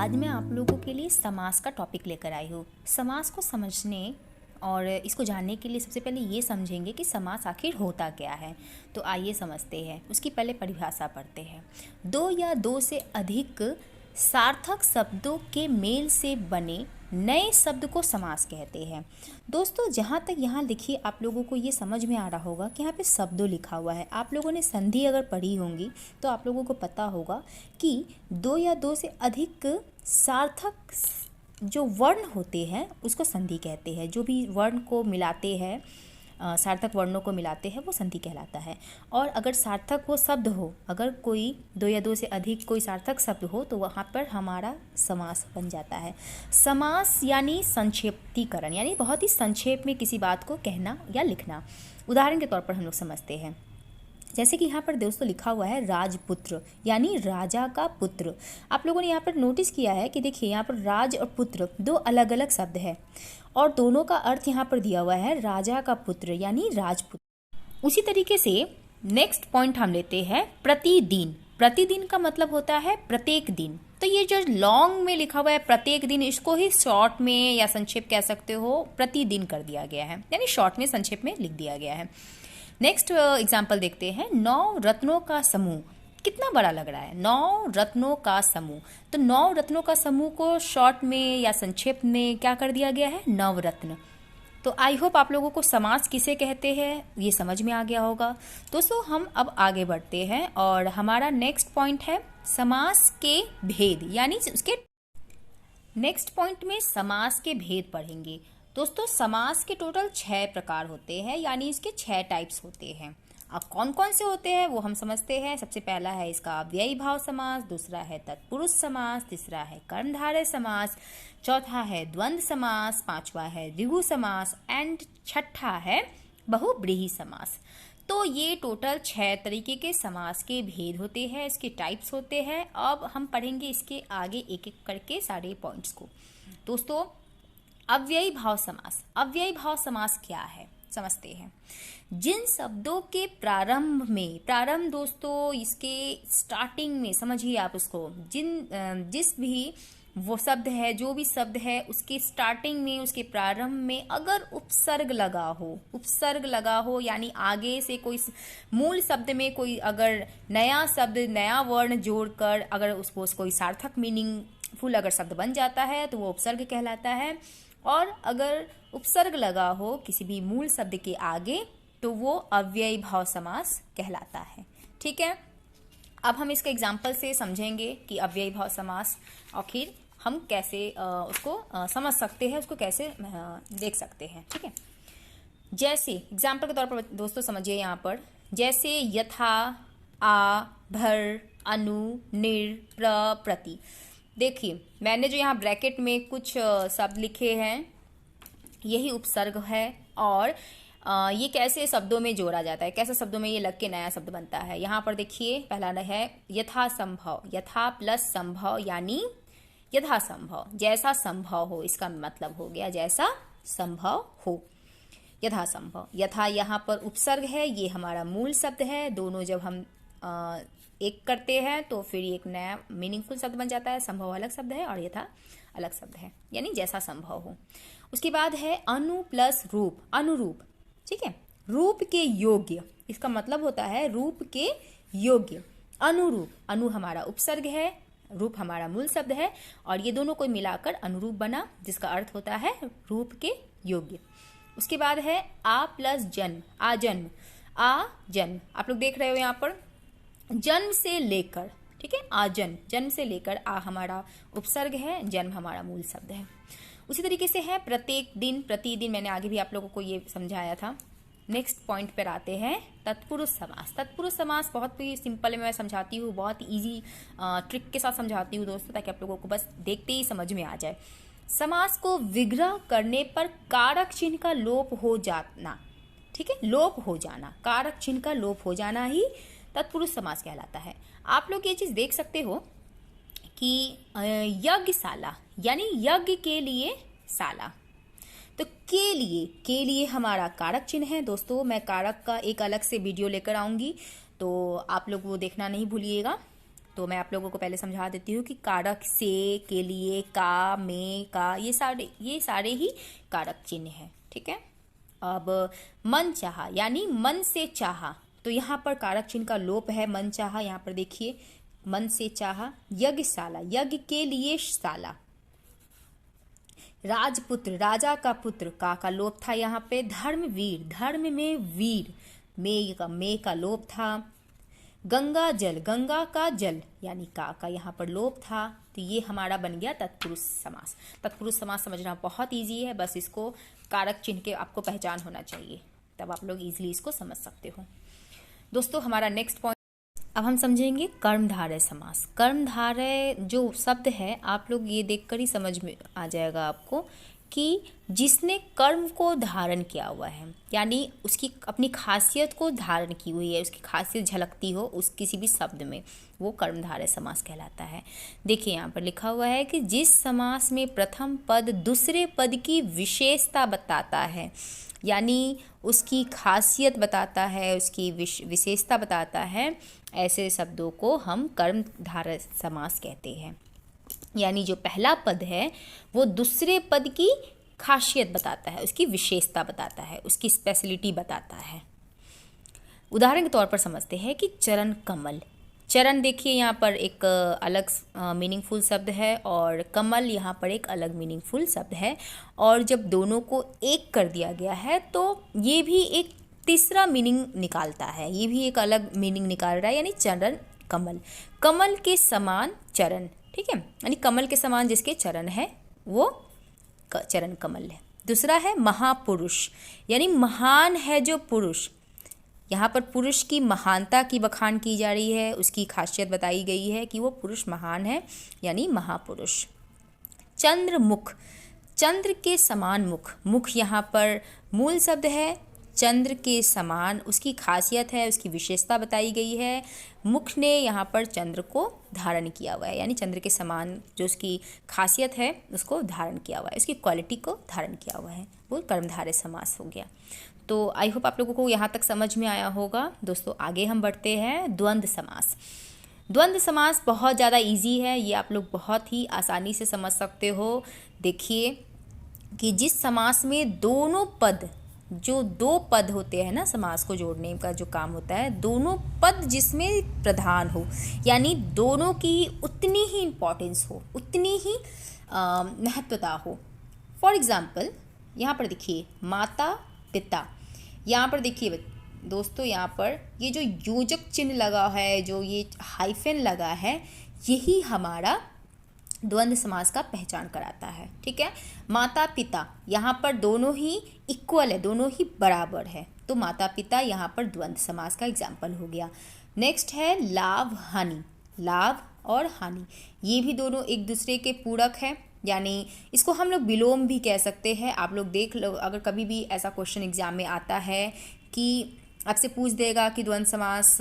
आज मैं आप लोगों के लिए समास का टॉपिक लेकर आई हूँ। समास को समझने और इसको जानने के लिए सबसे पहले ये समझेंगे कि समास आखिर होता क्या है। तो आइए समझते हैं। उसकी पहले परिभाषा पढ़ते हैं। दो या दो से अधिक सार्थक शब्दों के मेल से बने नए शब्द को समास कहते हैं। दोस्तों, जहाँ तक यहाँ लिखिए आप लोगों को ये समझ में आ रहा होगा कि यहाँ पे शब्दों लिखा हुआ है। आप लोगों ने संधि अगर पढ़ी होंगी तो आप लोगों को पता होगा कि दो या दो से अधिक सार्थक जो वर्ण होते हैं उसको संधि कहते हैं। जो भी वर्ण को मिलाते हैं, सार्थक वर्णों को मिलाते हैं, वो संधि कहलाता है। और अगर सार्थक वो शब्द हो, अगर कोई दो या दो से अधिक कोई सार्थक शब्द हो तो वहाँ पर हमारा समास बन जाता है। समास यानी संक्षेपीकरण, यानी बहुत ही संक्षेप में किसी बात को कहना या लिखना। उदाहरण के तौर पर हम लोग समझते हैं, जैसे कि यहाँ पर दोस्तों लिखा हुआ है राजपुत्र, यानी राजा का पुत्र। आप लोगों ने यहाँ पर नोटिस किया है कि देखिए यहाँ पर राज और पुत्र दो अलग अलग शब्द है और दोनों का अर्थ यहाँ पर दिया हुआ है राजा का पुत्र यानी राजपुत्र। उसी तरीके से नेक्स्ट पॉइंट हम लेते हैं प्रतिदिन। प्रतिदिन का मतलब होता है प्रत्येक दिन। तो ये जो लॉन्ग में लिखा हुआ है प्रत्येक दिन, इसको ही शॉर्ट में या संक्षेप कह सकते हो, प्रतिदिन कर दिया गया है, यानी शॉर्ट में संक्षेप में लिख दिया गया है। नेक्स्ट एग्जाम्पल देखते हैं। 9 रत्नों का समूह। कितना बड़ा लग रहा है, 9 रत्नों का समूह। तो 9 रत्नों का समूह को शॉर्ट में या संक्षेप में क्या कर दिया गया है, नवरत्न। तो आई होप आप लोगों को समास किसे कहते हैं ये समझ में आ गया होगा। दोस्तों, हम अब आगे बढ़ते हैं और हमारा नेक्स्ट पॉइंट है समास के भेद, यानी उसके नेक्स्ट पॉइंट में समास के भेद पढ़ेंगे। दोस्तों, समास के टोटल 6 प्रकार होते हैं, यानी इसके 6 टाइप्स होते हैं। अब कौन कौन से होते हैं वो हम समझते हैं। सबसे पहला है इसका अव्ययी भाव समास, दूसरा है तत्पुरुष समास, तीसरा है कर्मधारय समास, चौथा है द्वंद्व समास, पांचवा है द्विगु समास एंड छठा है बहुब्रीहि समास। तो ये टोटल 6 तरीके के समास के भेद होते हैं, इसके टाइप्स होते हैं। अब हम पढ़ेंगे इसके आगे एक एक करके सारे पॉइंट्स को। दोस्तों, अव्ययी भाव समास। अव्ययी भाव समास क्या है समझते हैं। जिन शब्दों के प्रारंभ में, प्रारंभ दोस्तों इसके स्टार्टिंग में समझिए आप उसको, जिस भी वो शब्द है, जो भी शब्द है उसके स्टार्टिंग में, उसके प्रारंभ में अगर उपसर्ग लगा हो, उपसर्ग लगा हो यानी आगे से कोई मूल शब्द में कोई अगर नया शब्द, नया वर्ण जोड़कर अगर उसको कोई सार्थक मीनिंगफुल अगर शब्द बन जाता है तो वो उपसर्ग कहलाता है। और अगर उपसर्ग लगा हो किसी भी मूल शब्द के आगे तो वो अव्ययी भाव समास कहलाता है। ठीक है, अब हम इसके एग्जाम्पल से समझेंगे कि अव्ययी भाव समास आखिर हम कैसे उसको समझ सकते हैं, उसको कैसे देख सकते हैं। ठीक है, जैसे एग्जाम्पल के तौर पर दोस्तों समझिए यहाँ पर, जैसे यथा, आ, भर, अनु, निर, प्र, प्रति। देखिए मैंने जो यहाँ ब्रैकेट में कुछ शब्द लिखे हैं यही उपसर्ग है और ये कैसे शब्दों में जोड़ा जाता है, कैसे शब्दों में ये लग के नया शब्द बनता है। यहाँ पर देखिए पहला है यथा संभव। यथा प्लस संभव यानी यथा संभव, जैसा संभव हो, इसका मतलब हो गया जैसा संभव हो, यथा संभव। यथा यहाँ पर उपसर्ग है, ये हमारा मूल शब्द है। दोनों जब हम एक करते हैं तो फिर एक नया मीनिंगफुल शब्द बन जाता है। संभव अलग शब्द है और यथा अलग शब्द है, यानी जैसा संभव हो। उसके बाद है अनु प्लस रूप, अनुरूप। ठीक है, रूप के योग्य, इसका मतलब होता है रूप के योग्य। अनुरूप, अनु हमारा उपसर्ग है, रूप हमारा मूल शब्द है और ये दोनों को मिलाकर अनुरूप बना, जिसका अर्थ होता है रूप के योग्य। उसके बाद है आ प्लस जन्म, आजन्म। आ जन्म आप लोग देख रहे हो यहाँ पर, जन्म से लेकर, ठीक है, आजन्म, जन्म से लेकर। आ हमारा उपसर्ग है, जन्म हमारा मूल शब्द है। उसी तरीके से है प्रत्येक दिन, प्रतिदिन, मैंने आगे भी आप लोगों को ये समझाया था। नेक्स्ट पॉइंट पर आते हैं तत्पुरुष समास। तत्पुरुष समास बहुत ही सिंपल मैं समझाती हूँ, बहुत इजी ट्रिक के साथ समझाती हूँ दोस्तों, ताकि आप लोगों को बस देखते ही समझ में आ जाए। समास को विग्रह करने पर कारक चिन्ह का लोप हो जाना, ठीक है, लोप हो जाना, कारक चिन्ह का लोप हो जाना ही तत्पुरुष समास कहलाता है। आप लोग ये चीज देख सकते हो कि यज्ञशाला यानी यज्ञ के लिए शाला, तो के लिए हमारा कारक चिन्ह है। दोस्तों, मैं कारक का एक अलग से वीडियो लेकर आऊंगी, तो आप लोग वो देखना नहीं भूलिएगा। तो मैं आप लोगों को पहले समझा देती हूँ कि कारक से, के लिए, का, में, का, ये सारे ही कारक चिन्ह हैं। ठीक है। अब मन चाहा यानी मन से चाहा, तो यहाँ पर कारक चिन्ह का लोप है, मन चाहा। यहाँ पर देखिए मन से चाहा। यज्ञशाला, यज्ञ के लिए शाला। राजपुत्र, राजा का पुत्र, का लोप था यहाँ पे। धर्मवीर, धर्म में वीर, में का लोप था। गंगा जल, गंगा का जल यानी का यहाँ पर लोप था। तो ये हमारा बन गया तत्पुरुष समास। तत्पुरुष समास समझना बहुत इजी है, बस इसको कारक चिन्ह के आपको पहचान होना चाहिए, तब आप लोग इजीली इसको समझ सकते हो। दोस्तों हमारा नेक्स्ट पॉइंट, अब हम समझेंगे कर्मधारय समास। कर्मधारय जो शब्द है आप लोग ये देखकर ही समझ में आ जाएगा आपको कि जिसने कर्म को धारण किया हुआ है, यानी उसकी अपनी खासियत को धारण की हुई है, उसकी खासियत झलकती हो उस किसी भी शब्द में, वो कर्मधारय समास कहलाता है। देखिए यहाँ पर लिखा हुआ है कि जिस समास में प्रथम पद दूसरे पद की विशेषता बताता है, यानी उसकी खासियत बताता है, उसकी विशेषता बताता है, ऐसे शब्दों को हम कर्मधारय समास कहते हैं। यानी जो पहला पद है वो दूसरे पद की खासियत बताता है, उसकी विशेषता बताता है, उसकी स्पेशलिटी बताता है। उदाहरण के तौर पर समझते हैं कि चरण कमल। चरण देखिए यहाँ पर एक अलग मीनिंगफुल शब्द है और कमल यहाँ पर एक अलग मीनिंगफुल शब्द है, और जब दोनों को एक कर दिया गया है तो ये भी एक तीसरा मीनिंग निकालता है, ये भी एक अलग मीनिंग निकाल रहा है, यानी चरण कमल। कमल के समान चरण, ठीक है, यानी कमल के समान जिसके चरण है वो चरण कमल है। दूसरा है महापुरुष, यानी महान है जो पुरुष। यहाँ पर पुरुष की महानता की बखान की जा रही है, उसकी खासियत बताई गई है कि वो पुरुष महान है, यानी महापुरुष। चंद्रमुख, चंद्र के समान मुख। मुख यहाँ पर मूल शब्द है, चंद्र के समान उसकी खासियत है, उसकी विशेषता बताई गई है। मुख ने यहाँ पर चंद्र को धारण किया हुआ है, यानी चंद्र के समान जो उसकी खासियत है उसको धारण किया हुआ है, उसकी क्वालिटी को धारण किया हुआ है, वो कर्मधारय समास हो गया। तो आई होप आप लोगों को यहाँ तक समझ में आया होगा। दोस्तों आगे हम बढ़ते हैं द्वंद्व समास। द्वंद्व समास बहुत ज़्यादा इजी है, ये आप लोग बहुत ही आसानी से समझ सकते हो। देखिए कि जिस समास में दोनों पद, जो दो पद होते हैं ना, समास को जोड़ने का जो काम होता है, दोनों पद जिसमें प्रधान हो, यानी दोनों की उतनी ही इम्पोर्टेंस हो, उतनी ही महत्वता हो। फॉर एग्ज़ाम्पल यहाँ पर देखिए माता पिता, यहाँ पर देखिए दोस्तों, यहाँ पर ये जो योजक चिन्ह लगा है, जो ये हाइफन लगा है, यही हमारा द्वंद्व समास का पहचान कराता है। ठीक है, माता पिता यहाँ पर दोनों ही इक्वल है, दोनों ही बराबर है, तो माता पिता यहाँ पर द्वंद्व समास का एग्जाम्पल हो गया। नेक्स्ट है लाभ हानि। लाभ और हानि ये भी दोनों एक दूसरे के पूरक हैं, यानी इसको हम लोग विलोम भी कह सकते हैं। आप लोग देख लो, अगर कभी भी ऐसा क्वेश्चन एग्जाम में आता है कि आपसे पूछ देगा कि द्वंद्व समास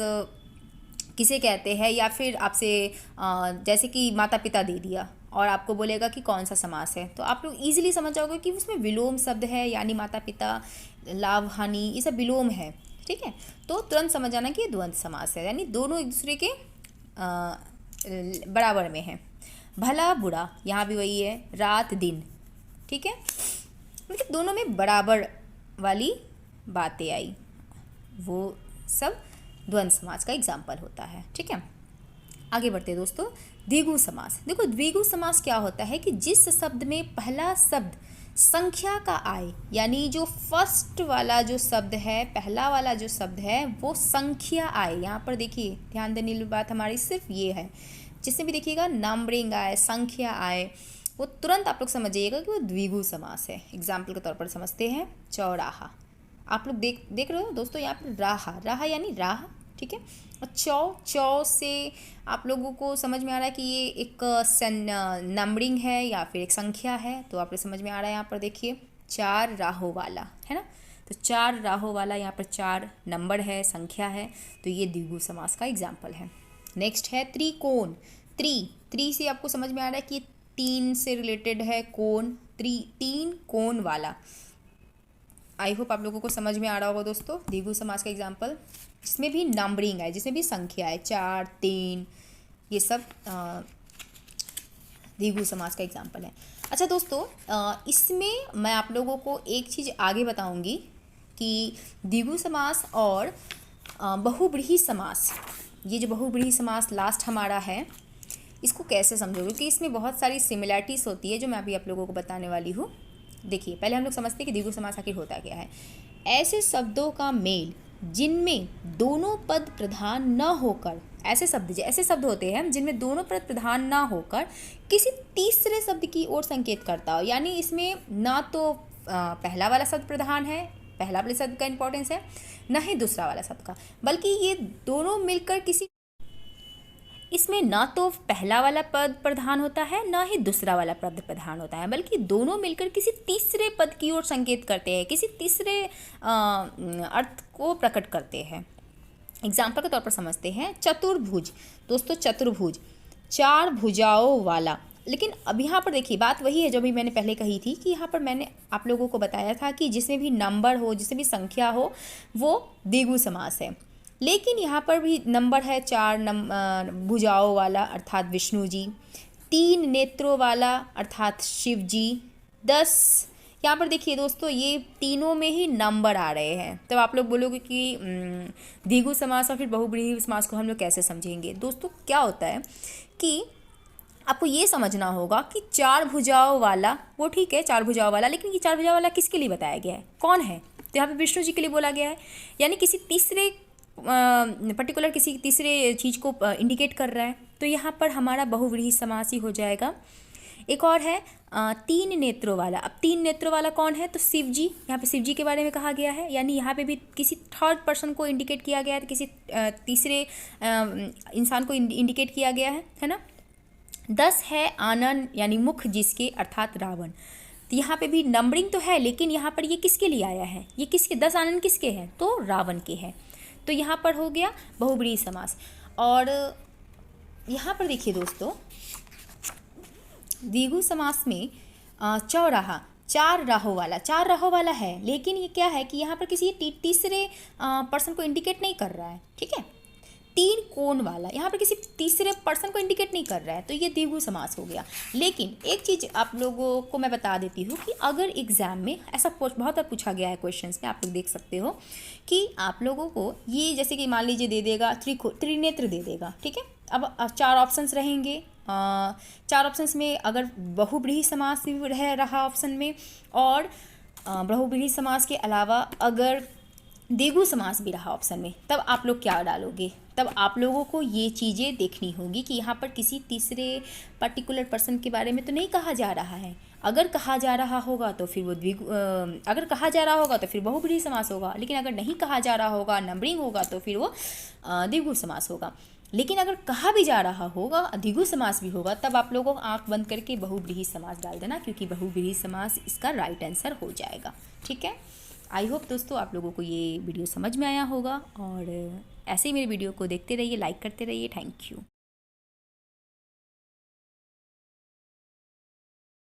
किसे कहते हैं, या फिर आपसे जैसे कि माता पिता दे दिया और आपको बोलेगा कि कौन सा समास है, तो आप लोग इजीली समझ जाओगे कि उसमें विलोम शब्द है, यानी माता पिता, लाभ हानि, ये सब विलोम है। ठीक है, तो तुरंत समझ जाना कि ये द्वंद्व समास है, यानी दोनों एक दूसरे के बराबर में है। भला बुरा यहाँ भी वही है, रात दिन। ठीक है, मतलब दोनों में बराबर वाली बातें आई, वो सब द्वंद्व समास का एग्जाम्पल होता है। ठीक है, आगे बढ़ते दोस्तों। द्विगु समास। देखो द्विगु समास क्या होता है कि जिस शब्द में पहला शब्द संख्या का आए, यानी जो फर्स्ट वाला जो शब्द है, पहला वाला जो शब्द है वो संख्या आए। यहाँ पर देखिए ध्यान देने वाली बात हमारी सिर्फ ये है, जिसमें भी देखिएगा नंबरिंग आए, संख्या आए, वो तुरंत आप लोग समझिएगा कि वो द्विगु समास है। एग्जाम्पल के तौर पर समझते हैं चौराहा। आप लोग देख रहे हो दोस्तों, यहाँ पर राहा, राहा यानी राह। ठीक है, और चौ से आप लोगों को समझ में आ रहा है कि ये एक नंबरिंग है या फिर एक संख्या है, तो आप लोग समझ में आ रहा है। यहाँ पर देखिए चार राहों वाला है ना, तो चार राहों वाला, यहाँ पर चार नंबर है, संख्या है, तो ये द्विगु समास का एग्जाम्पल है। नेक्स्ट है त्रिकोण। त्रि से आपको समझ में आ रहा है कि तीन से रिलेटेड है, कोण, तीन कोण वाला। आई होप आप लोगों को समझ में आ रहा होगा दोस्तों। द्विगु समास का एग्जाम्पल जिसमें भी नंबरिंग है, जिसमें भी संख्या है, 4 3, ये सब द्विगु समास का एग्जाम्पल है। अच्छा दोस्तों, इसमें मैं आप लोगों को एक चीज़ आगे बताऊंगी कि द्विगु समास और बहुव्रीहि समास, ये जो बहुव्रीहि समास लास्ट हमारा है, इसको कैसे समझोगे, क्योंकि इसमें बहुत सारी सिमिलैरिटीज़ होती है जो मैं अभी आप लोगों को बताने वाली हूँ। देखिए, पहले हम लोग समझते हैं कि द्विगु समास आखिर होता क्या है। ऐसे शब्दों का मेल जिनमें दोनों पद प्रधान न होकर, ऐसे शब्द होते हैं जिनमें दोनों पद प्रधान न होकर किसी तीसरे शब्द की ओर संकेत करता हो। यानी इसमें ना तो पहला वाला शब्द प्रधान है, पहला वाले शब्द का इंपॉर्टेंस है, न ही दूसरा वाला शब्द का, बल्कि ये दोनों मिलकर इसमें ना तो पहला वाला पद प्रधान होता है, ना ही दूसरा वाला पद प्रधान होता है, बल्कि दोनों मिलकर किसी तीसरे पद की ओर संकेत करते हैं, किसी तीसरे अर्थ को प्रकट करते हैं। एग्जाम्पल के तौर पर समझते हैं चतुर्भुज। दोस्तों, चतुर्भुज 4 भुजाओं वाला। लेकिन अब यहाँ पर देखिए, बात वही है जो भी मैंने पहले कही थी कि यहाँ पर मैंने आप लोगों को बताया था कि जिसमें भी नंबर हो, जिसमें भी संख्या हो, वो द्विगु समास है। लेकिन यहाँ पर भी नंबर है 4 भुजाओं वाला अर्थात विष्णु जी, 3 नेत्रों वाला अर्थात शिव जी, 10। यहाँ पर देखिए दोस्तों, ये तीनों में ही नंबर आ रहे हैं। तब आप लोग बोलोगे कि द्विगु समास और फिर बहुव्रीहि समास को हम लोग कैसे समझेंगे। दोस्तों, क्या होता है कि आपको ये समझना होगा कि 4 भुजाओं वाला, वो ठीक है 4 भुजाओं वाला, लेकिन ये 4 भुजाओं वाला किसके लिए बताया गया है, कौन है? तो यहाँ पे विष्णु जी के लिए बोला गया है, यानी किसी तीसरे पर्टिकुलर किसी तीसरे चीज़ को इंडिकेट कर रहा है। तो यहाँ पर हमारा बहुव्रीहि समास ही हो जाएगा। एक और है 3 नेत्रों वाला। अब 3 नेत्रों वाला कौन है? तो शिव जी। यहाँ पे शिव जी के बारे में कहा गया है, यानी यहाँ पे भी किसी थर्ड पर्सन को इंडिकेट किया गया है, किसी तीसरे इंसान को इंडिकेट किया गया है ना। 10 है आनन, यानी मुख जिसके अर्थात रावण। तो यहाँ पे भी नंबरिंग तो है, लेकिन यहाँ पर ये किसके लिए आया है, ये किसके 10 आनन किसके हैं? तो रावण के हैं। तो यहाँ पर हो गया बहुव्रीहि समास। और यहाँ पर देखिए दोस्तों, द्विगु समास में चौराहा 4 राहों वाला है, लेकिन ये क्या है कि यहाँ पर किसी तीसरे पर्सन को इंडिकेट नहीं कर रहा है, ठीक है। 3 कोण वाला, यहाँ पर किसी तीसरे पर्सन को इंडिकेट नहीं कर रहा है, तो ये द्विगु समास हो गया। लेकिन एक चीज़ आप लोगों को मैं बता देती हूँ कि अगर एग्जाम में ऐसा बहुत बार पूछा गया है क्वेश्चंस में, आप लोग देख सकते हो कि आप लोगों को ये जैसे कि मान लीजिए दे देगा त्रिनेत्र दे देगा, ठीक है। अब 4 ऑप्शंस रहेंगे, 4 ऑप्शंस में अगर बहुव्रीहि समास भी रहा ऑप्शन में, और बहुव्रीहि समास के अलावा अगर द्विगु समास भी रहा ऑप्शन में, तब आप लोग क्या डालोगे? तब आप लोगों को ये चीज़ें देखनी होगी कि यहाँ पर किसी तीसरे पर्टिकुलर पर्सन के बारे में तो नहीं कहा जा रहा है। अगर कहा जा रहा होगा तो फिर वो अगर कहा जा रहा होगा तो फिर बहुव्रीहि समास होगा, लेकिन अगर नहीं कहा जा रहा होगा, नंबरिंग होगा, तो फिर वो द्विगु समास होगा। लेकिन अगर कहा भी जा रहा होगा, द्विगु समास भी होगा, तब आप लोगों को आंख बंद करके बहुव्रीहि समास डाल देना, क्योंकि बहुव्रीहि समास इसका राइट आंसर हो जाएगा, ठीक है। आई होप दोस्तों आप लोगों को ये वीडियो समझ में आया होगा, और ऐसे ही मेरे वीडियो को देखते रहिए, लाइक करते रहिए। Thank you.